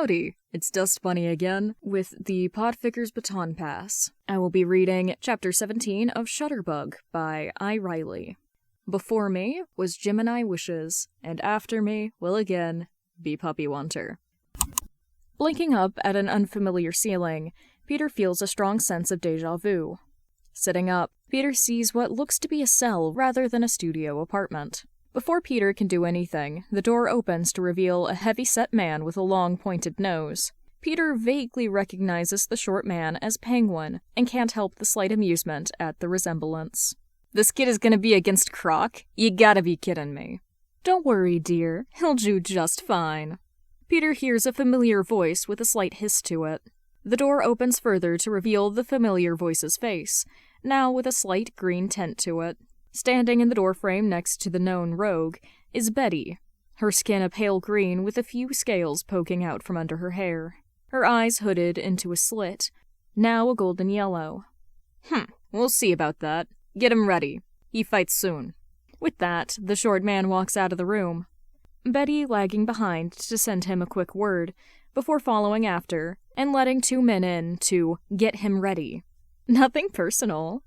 Howdy, it's Dust Bunny again with the Podfic's Baton Pass. I will be reading Chapter 17 of ShutterBug by I. Riley. Before me was Gemini Wishes, and after me will again be Puppy Wanter. Blinking up at an unfamiliar ceiling, Peter feels a strong sense of déjà vu. Sitting up, Peter sees what looks to be a cell rather than a studio apartment. Before Peter can do anything, the door opens to reveal a heavy-set man with a long, pointed nose. Peter vaguely recognizes the short man as Penguin, and can't help the slight amusement at the resemblance. "This kid is gonna be against Croc? You gotta be kidding me." "Don't worry, dear. He'll do just fine." Peter hears a familiar voice with a slight hiss to it. The door opens further to reveal the familiar voice's face, now with a slight green tint to it. Standing in the doorframe next to the known rogue is Betty, her skin a pale green with a few scales poking out from under her hair, her eyes hooded into a slit, now a golden yellow. We'll see about that. Get him ready. He fights soon." With that, the short man walks out of the room, Betty lagging behind to send him a quick word, before following after and letting two men in to get him ready. Nothing personal.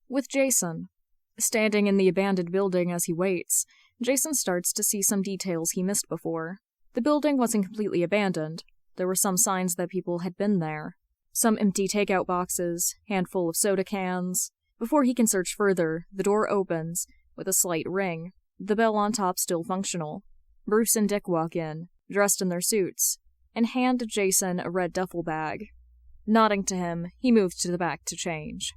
With Jason standing in the abandoned building as he waits, Jason starts to see some details he missed before. The building wasn't completely abandoned. There were some signs that people had been there. Some empty takeout boxes, handful of soda cans. Before he can search further, the door opens, with a slight ring, the bell on top still functional. Bruce and Dick walk in, dressed in their suits, and hand Jason a red duffel bag. Nodding to him, he moves to the back to change.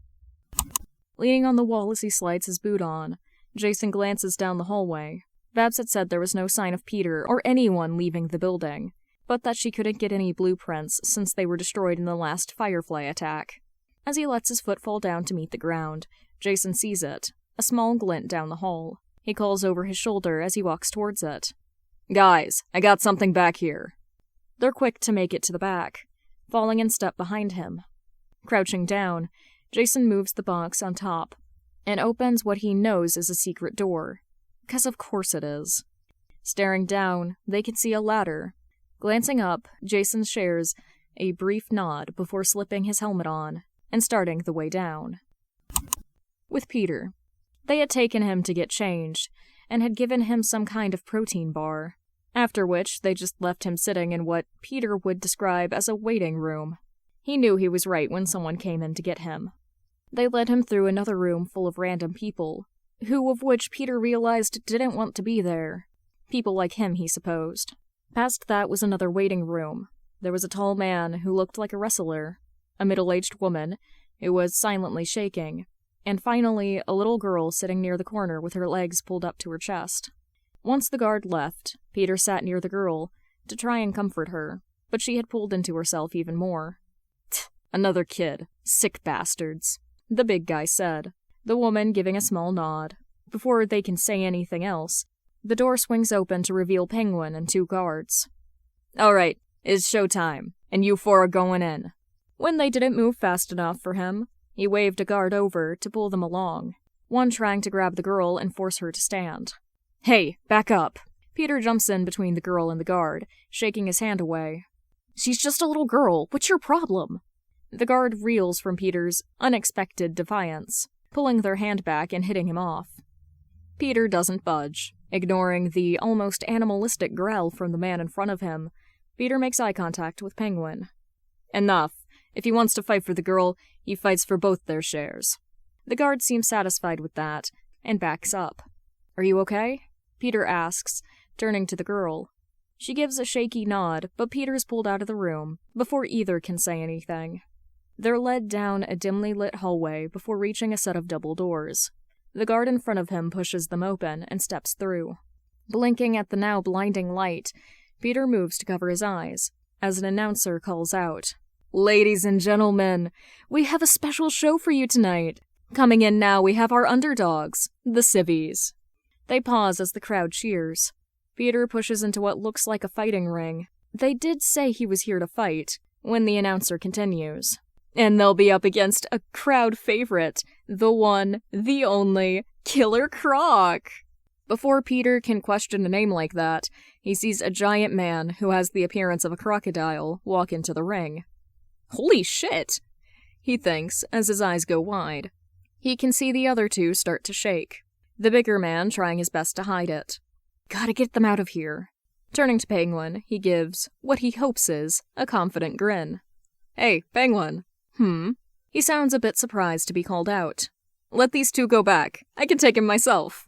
Leaning on the wall as he slides his boot on, Jason glances down the hallway. Babs had said there was no sign of Peter or anyone leaving the building, but that she couldn't get any blueprints since they were destroyed in the last Firefly attack. As he lets his foot fall down to meet the ground, Jason sees it, a small glint down the hall. He calls over his shoulder as he walks towards it. "Guys, I got something back here." They're quick to make it to the back, falling in step behind him. Crouching down, Jason moves the box on top and opens what he knows is a secret door, 'cause of course it is. Staring down, they can see a ladder. Glancing up, Jason shares a brief nod before slipping his helmet on and starting the way down. With Peter, they had taken him to get changed and had given him some kind of protein bar, after which they just left him sitting in what Peter would describe as a waiting room. He knew he was right when someone came in to get him. They led him through another room full of random people, who of which Peter realized didn't want to be there. People like him, he supposed. Past that was another waiting room. There was a tall man who looked like a wrestler, a middle-aged woman who was silently shaking, and finally a little girl sitting near the corner with her legs pulled up to her chest. Once the guard left, Peter sat near the girl to try and comfort her, but she had pulled into herself even more. "Another kid. Sick bastards," the big guy said, the woman giving a small nod. Before they can say anything else, the door swings open to reveal Penguin and two guards. "All right, it's showtime, and you four are going in." When they didn't move fast enough for him, he waved a guard over to pull them along, one trying to grab the girl and force her to stand. "Hey, back up." Peter jumps in between the girl and the guard, shaking his hand away. "She's just a little girl. What's your problem?" The guard reels from Peter's unexpected defiance, pulling their hand back and hitting him off. Peter doesn't budge. Ignoring the almost animalistic growl from the man in front of him, Peter makes eye contact with Penguin. "Enough. If he wants to fight for the girl, he fights for both their shares." The guard seems satisfied with that, and backs up. "Are you okay?" Peter asks, turning to the girl. She gives a shaky nod, but Peter's pulled out of the room before either can say anything. They're led down a dimly lit hallway before reaching a set of double doors. The guard in front of him pushes them open and steps through. Blinking at the now blinding light, Peter moves to cover his eyes, as an announcer calls out, "Ladies and gentlemen, we have a special show for you tonight. Coming in now we have our underdogs, the civvies." They pause as the crowd cheers. Peter pushes into what looks like a fighting ring. They did say he was here to fight, when the announcer continues. "And they'll be up against a crowd favorite, the one, the only, Killer Croc." Before Peter can question a name like that, he sees a giant man who has the appearance of a crocodile walk into the ring. Holy shit! He thinks as his eyes go wide. He can see the other two start to shake, the bigger man trying his best to hide it. Gotta get them out of here. Turning to Penguin, he gives, what he hopes is, a confident grin. Hey, Penguin. He sounds a bit surprised to be called out. Let these two go back. I can take him myself.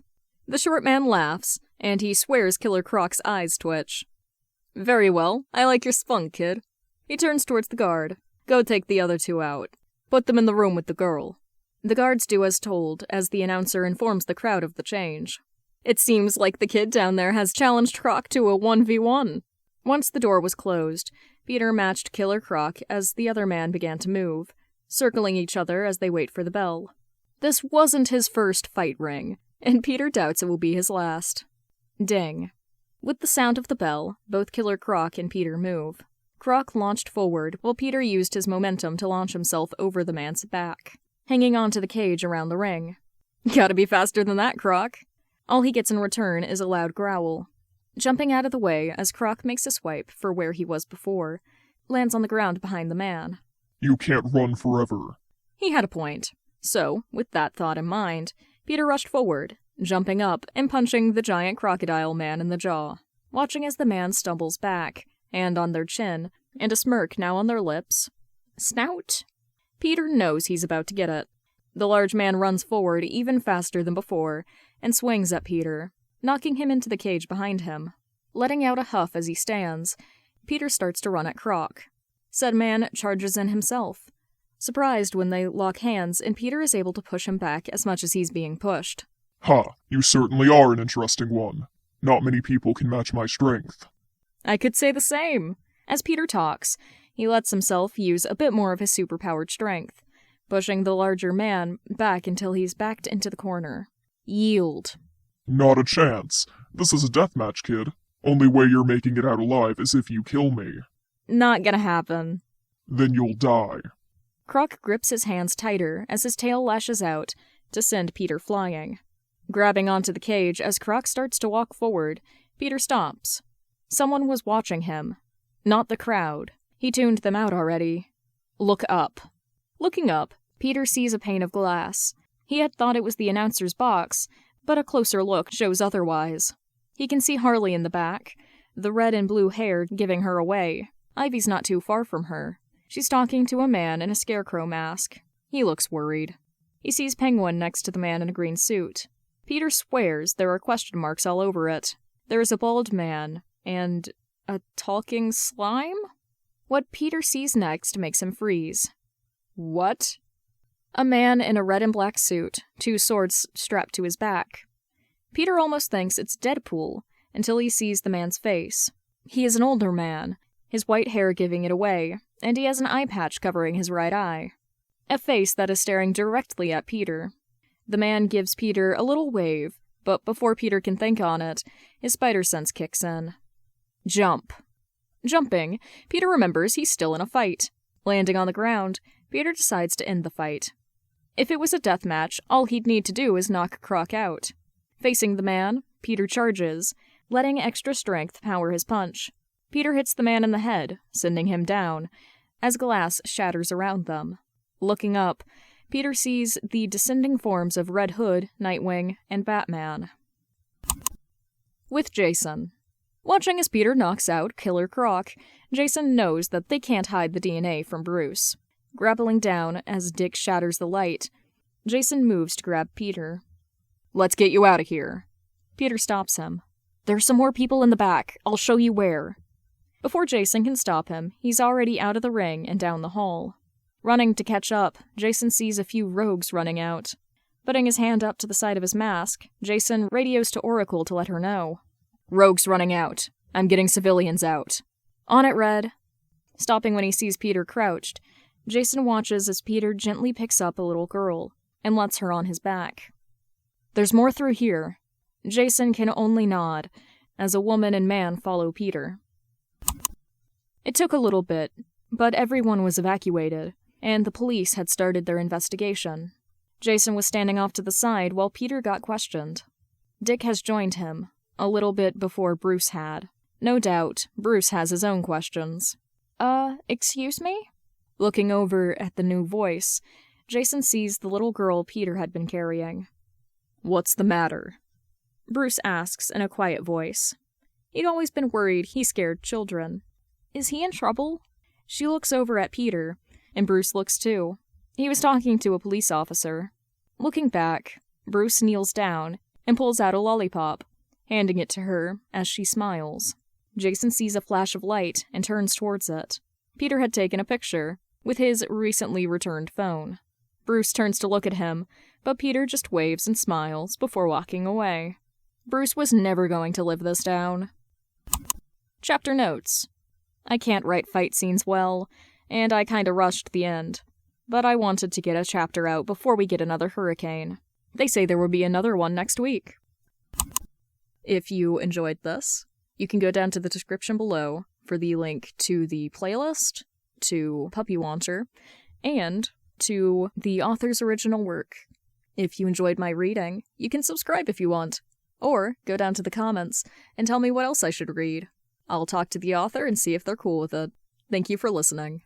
The short man laughs, and he swears Killer Croc's eyes twitch. Very well, I like your spunk, kid. He turns towards the guard. Go take the other two out. Put them in the room with the girl. The guards do as told, as the announcer informs the crowd of the change. It seems like the kid down there has challenged Croc to a 1v1. Once the door was closed, Peter matched Killer Croc as the other man began to move, circling each other as they wait for the bell. This wasn't his first fight ring, and Peter doubts it will be his last. Ding. With the sound of the bell, both Killer Croc and Peter move. Croc launched forward, while Peter used his momentum to launch himself over the man's back, hanging onto the cage around the ring. Gotta be faster than that, Croc. All he gets in return is a loud growl. Jumping out of the way as Croc makes a swipe for where he was before, lands on the ground behind the man. You can't run forever. He had a point. So, with that thought in mind, Peter rushed forward, jumping up and punching the giant crocodile man in the jaw, watching as the man stumbles back, hand on their chin, and a smirk now on their lips. Snout? Peter knows he's about to get it. The large man runs forward even faster than before, and swings at Peter, knocking him into the cage behind him. Letting out a huff as he stands, Peter starts to run at Croc. Said man charges in himself, surprised when they lock hands and Peter is able to push him back as much as he's being pushed. Ha, you certainly are an interesting one. Not many people can match my strength. I could say the same. As Peter talks, he lets himself use a bit more of his superpowered strength, pushing the larger man back until he's backed into the corner. Yield. Not a chance. This is a deathmatch, kid. Only way you're making it out alive is if you kill me. Not gonna happen. Then you'll die. Croc grips his hands tighter as his tail lashes out to send Peter flying. Grabbing onto the cage as Croc starts to walk forward, Peter stops. Someone was watching him. Not the crowd. He tuned them out already. Look up. Looking up, Peter sees a pane of glass. He had thought it was the announcer's box, but a closer look shows otherwise. He can see Harley in the back, the red and blue hair giving her away. Ivy's not too far from her. She's talking to a man in a scarecrow mask. He looks worried. He sees Penguin next to the man in a green suit. Peter swears there are question marks all over it. There is a bald man, and a talking slime? What Peter sees next makes him freeze. What? A man in a red and black suit, two swords strapped to his back. Peter almost thinks it's Deadpool, until he sees the man's face. He is an older man, his white hair giving it away, and he has an eye patch covering his right eye. A face that is staring directly at Peter. The man gives Peter a little wave, but before Peter can think on it, his spider sense kicks in. Jump. Jumping, Peter remembers he's still in a fight. Landing on the ground, Peter decides to end the fight. If it was a death match, all he'd need to do is knock Croc out. Facing the man, Peter charges, letting extra strength power his punch. Peter hits the man in the head, sending him down, as glass shatters around them. Looking up, Peter sees the descending forms of Red Hood, Nightwing, and Batman. With Jason. Watching as Peter knocks out Killer Croc, Jason knows that they can't hide the DNA from Bruce. Grappling down as Dick shatters the light, Jason moves to grab Peter. Let's get you out of here. Peter stops him. There's some more people in the back. I'll show you where. Before Jason can stop him, he's already out of the ring and down the hall. Running to catch up, Jason sees a few rogues running out. Putting his hand up to the side of his mask, Jason radios to Oracle to let her know. Rogues running out. I'm getting civilians out. On it, Red. Stopping when he sees Peter crouched, Jason watches as Peter gently picks up a little girl and lets her on his back. There's more through here. Jason can only nod, as a woman and man follow Peter. It took a little bit, but everyone was evacuated, and the police had started their investigation. Jason was standing off to the side while Peter got questioned. Dick has joined him, a little bit before Bruce had. No doubt, Bruce has his own questions. Excuse me? Looking over at the new voice, Jason sees the little girl Peter had been carrying. What's the matter? Bruce asks in a quiet voice. He'd always been worried he scared children. Is he in trouble? She looks over at Peter, and Bruce looks too. He was talking to a police officer. Looking back, Bruce kneels down and pulls out a lollipop, handing it to her as she smiles. Jason sees a flash of light and turns towards it. Peter had taken a picture with his recently returned phone. Bruce turns to look at him, but Peter just waves and smiles before walking away. Bruce was never going to live this down. Chapter notes. I can't write fight scenes well, and I kinda rushed the end. But I wanted to get a chapter out before we get another hurricane. They say there will be another one next week. If you enjoyed this, you can go down to the description below for the link to the playlist, to Puppy Launcher, and to the author's original work. If you enjoyed my reading, you can subscribe if you want, or go down to the comments and tell me what else I should read. I'll talk to the author and see if they're cool with it. Thank you for listening.